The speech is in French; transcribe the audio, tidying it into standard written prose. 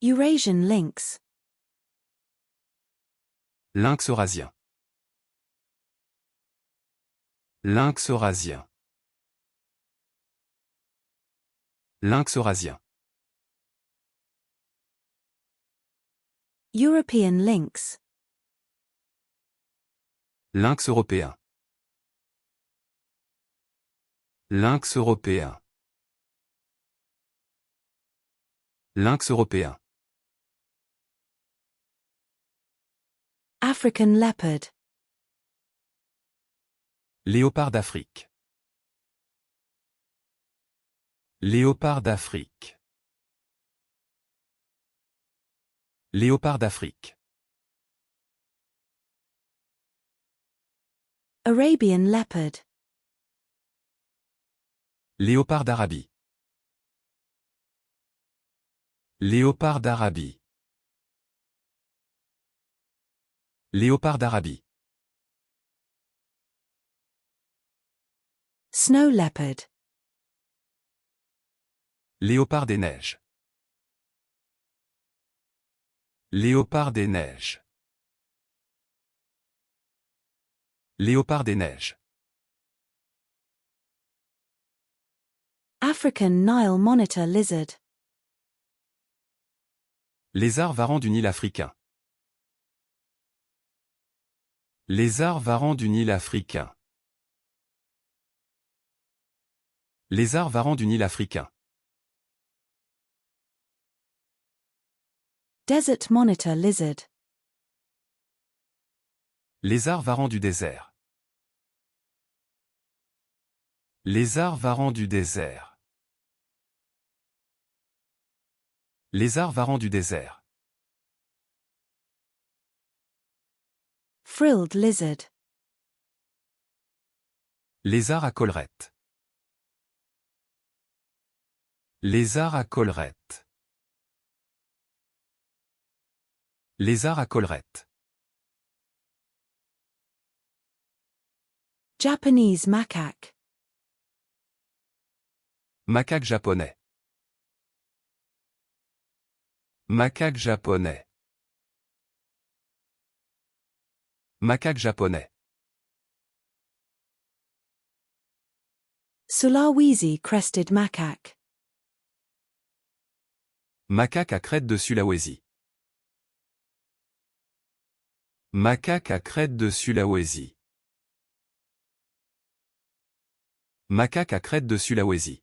Eurasian lynx. Lynx eurasien. Lynx eurasien. Lynx eurasien. European lynx. Lynx européen. Lynx européen. Lynx européen. African leopard. Léopard d'Afrique. Léopard d'Afrique. Léopard d'Afrique. Arabian leopard. Léopard d'Arabie. Léopard d'Arabie. Léopard d'Arabie. Snow leopard. Léopard des neiges. Léopard des neiges. Léopard des neiges. African Nile monitor lizard. Lézard varan du Nil africain. Lézard varan du Nil africain. Lézard varan du Nil africain. Desert monitor lizard. Lézard varan du désert. Lézard varan du désert. Lézard varan du désert. Frilled lizard. Lézard à collerette. Lézard à collerette. Lézard à collerette. Japanese macaque. Macaque japonais. Macaque japonais. Macaque japonais. Sulawesi crested macaque. Macaque à crête de Sulawesi. Macaque à crête de Sulawesi. Macaque à crête de Sulawesi.